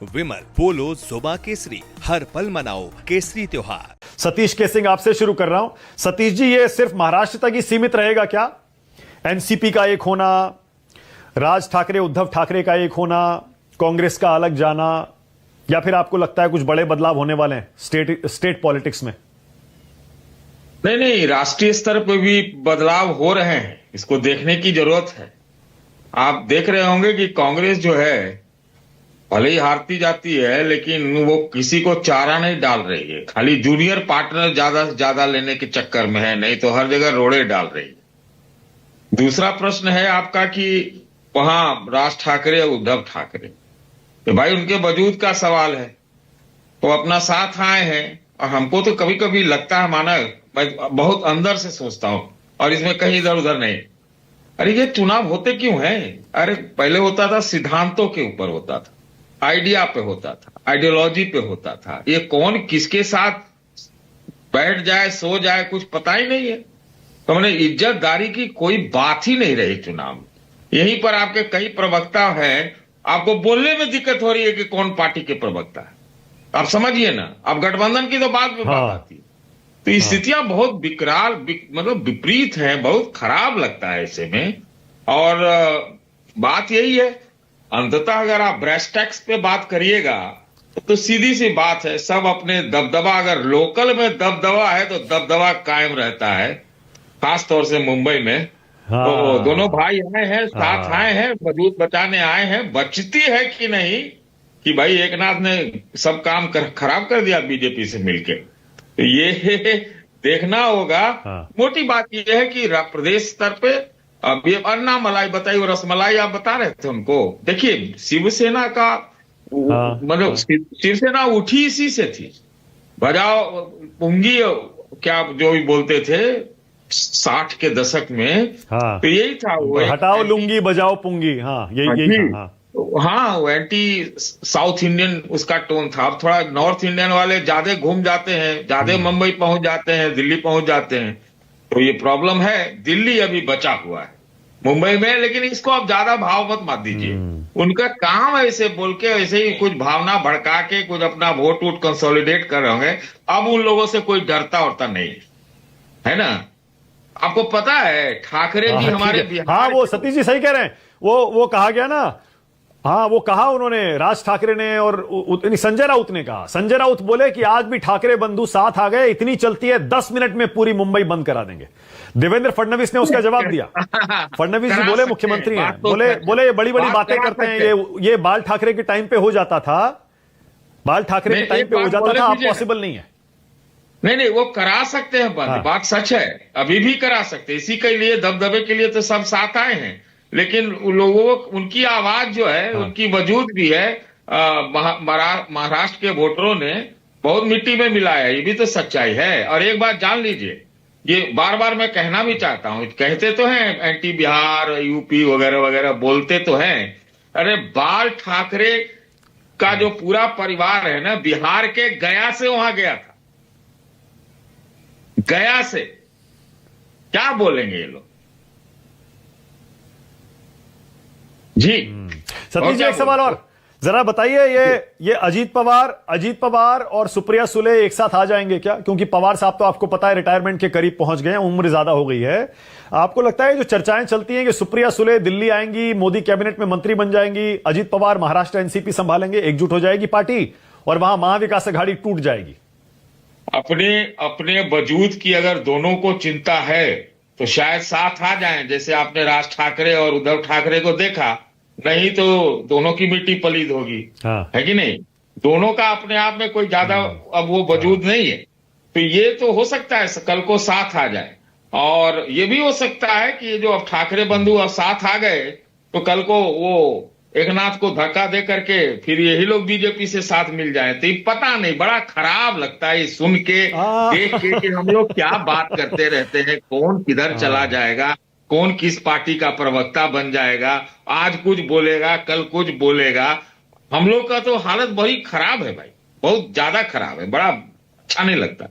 विमल पोलो जुबा केसरी, हर पल मनाओ केसरी त्योहार। सतीश के सिंह आपसे शुरू कर रहा हूं। सतीश जी, ये सिर्फ महाराष्ट्र तक ही सीमित रहेगा क्या? एनसीपी का एक होना, राज ठाकरे उद्धव ठाकरे का एक होना, कांग्रेस का अलग जाना, या फिर आपको लगता है कुछ बड़े बदलाव होने वाले हैं स्टेट पॉलिटिक्स में? नहीं, राष्ट्रीय स्तर पर भी बदलाव हो रहे हैं, इसको देखने की जरूरत है। आप देख रहे होंगे कि कांग्रेस जो है भले ही हारती जाती है, लेकिन वो किसी को चारा नहीं डाल रही है, खाली जूनियर पार्टनर ज्यादा से ज्यादा लेने के चक्कर में है, नहीं तो हर जगह रोड़े डाल रही है। दूसरा प्रश्न है आपका कि वहां राज ठाकरे और उद्धव ठाकरे, तो भाई उनके वजूद का सवाल है। वो अपना साथ आए हैं, और हमको तो कभी कभी लगता है, माना मैं बहुत अंदर से सोचता हूं और इसमें कहीं इधर उधर नहीं, अरे ये चुनाव होते क्यों है? अरे पहले होता था सिद्धांतों के ऊपर होता था, आइडिया पे होता था, आइडियोलॉजी पे होता था। ये कौन किसके साथ बैठ जाए सो जाए कुछ पता ही नहीं है। तो मैंने इज्जतदारी की कोई बात ही नहीं रही चुनाव में। यहीं पर आपके कई प्रवक्ता हैं, आपको बोलने में दिक्कत हो रही है कि कौन पार्टी के प्रवक्ता है। आप समझिए ना, अब गठबंधन की तो बात में बात आती है। तो स्थितियां बहुत विकराल मतलब विपरीत हैं, बहुत खराब लगता है ऐसे में। और बात यही है, अंततः अगर आप ब्रेस्ट टैक्स पे बात करिएगा तो सीधी सी बात है, सब अपने दबदबा, अगर लोकल में दबदबा है तो दबदबा कायम रहता है, खास तौर से मुंबई में। तो दोनों भाई आए हैं, साथ आए हैं, वजूद बचाने आए हैं। बचती है कि नहीं कि भाई एकनाथ ने सब काम खराब कर दिया बीजेपी से मिलके, तो ये देखना होगा। मोटी बात यह है कि प्रदेश स्तर पे अब ये अन्ना मलाई बताई, वो रसमलाई आप बता रहे थे उनको। देखिए शिवसेना का मतलब शिवसेना उठी इसी से थी, बजाओ पुंगी क्या जो भी बोलते थे 60 के दशक में, तो यही था वो, हटाओ लुंगी बजाओ पुंगी। यही था। वो एंटी साउथ इंडियन उसका टोन था। अब थोड़ा नॉर्थ इंडियन वाले ज्यादा घूम जाते हैं, ज्यादा मुंबई पहुंच जाते हैं, दिल्ली पहुंच जाते हैं, तो ये प्रॉब्लम है। दिल्ली अभी बचा हुआ है मुंबई में, लेकिन इसको आप ज्यादा भाव मत दीजिए। उनका काम ऐसे बोल के ऐसे ही कुछ भावना भड़का के कुछ अपना वोट वोट कंसोलिडेट कर रहे होंगे। अब उन लोगों से कोई डरता उड़ता नहीं है ना। आपको पता है ठाकरे जी हमारे बिहार, वो सतीश जी सही कह रहे हैं। वो कहा गया ना, वो कहा उन्होंने, राज ठाकरे ने और संजय राउत ने कहा। संजय राउत बोले कि आज भी ठाकरे बंधु साथ आ गए, इतनी चलती है 10 मिनट में पूरी मुंबई बंद करा देंगे। देवेंद्र फडणवीस ने उसका जवाब दिया। फडणवीस जी बोले मुख्यमंत्री हैं, बोले ये बड़ी बड़ी बातें करते हैं, ये बाल ठाकरे के टाइम पे हो जाता था, बाल ठाकरे के टाइम पे हो जाता था, अब पॉसिबल नहीं है। नहीं, वो करा सकते हैं बात सच है, अभी भी करा सकते हैं। इसी के लिए दबदबे के लिए तो सब साथ आए हैं, लेकिन लोगों उनकी आवाज जो है, उनकी वजूद भी है। महाराष्ट्र के वोटरों ने बहुत मिट्टी में मिलाया है, ये भी तो सच्चाई है। और एक बात जान लीजिए, ये बार बार मैं कहना भी चाहता हूं, कहते तो हैं एंटी बिहार यूपी वगैरह वगैरह बोलते तो हैं, अरे बाल ठाकरे का जो पूरा परिवार है ना, बिहार के गया से वहां गया था, गया से। क्या बोलेंगे ये लोग जी? सतीश जी एक सवाल और, जरा बताइए, ये अजीत पवार और सुप्रिया सुले एक साथ आ जाएंगे क्या? क्योंकि पवार साहब तो आपको पता है रिटायरमेंट के करीब पहुंच गए हैं, उम्र ज्यादा हो गई है। आपको लगता है जो चर्चाएं चलती हैं कि सुप्रिया सुले दिल्ली आएंगी, मोदी कैबिनेट में मंत्री बन जाएंगी, अजीत पवार महाराष्ट्र एनसीपी संभालेंगे, एकजुट हो जाएगी पार्टी और वहां महाविकास अघाड़ी टूट जाएगी? अपने वजूद की अगर दोनों को चिंता है तो शायद साथ आ जाएं, जैसे आपने राज ठाकरे और उद्धव ठाकरे को देखा। नहीं तो दोनों की मिट्टी पलीद होगी, है कि नहीं? दोनों का अपने आप में कोई ज्यादा अब वो वजूद नहीं है। तो ये तो हो सकता है कल को साथ आ जाए, और ये भी हो सकता है कि जो अब ठाकरे बंधु अब साथ आ गए तो कल को वो एकनाथ को धक्का दे करके फिर यही लोग बीजेपी से साथ मिल जाए। तो ये पता नहीं, बड़ा खराब लगता है सुन के, देख के कि हम लोग क्या बात करते रहते हैं, कौन किधर चला जाएगा, कौन किस पार्टी का प्रवक्ता बन जाएगा, आज कुछ बोलेगा कल कुछ बोलेगा। हम लोग का तो हालत बड़ी खराब है भाई, बहुत ज्यादा खराब है, बड़ा अच्छा नहीं लगता।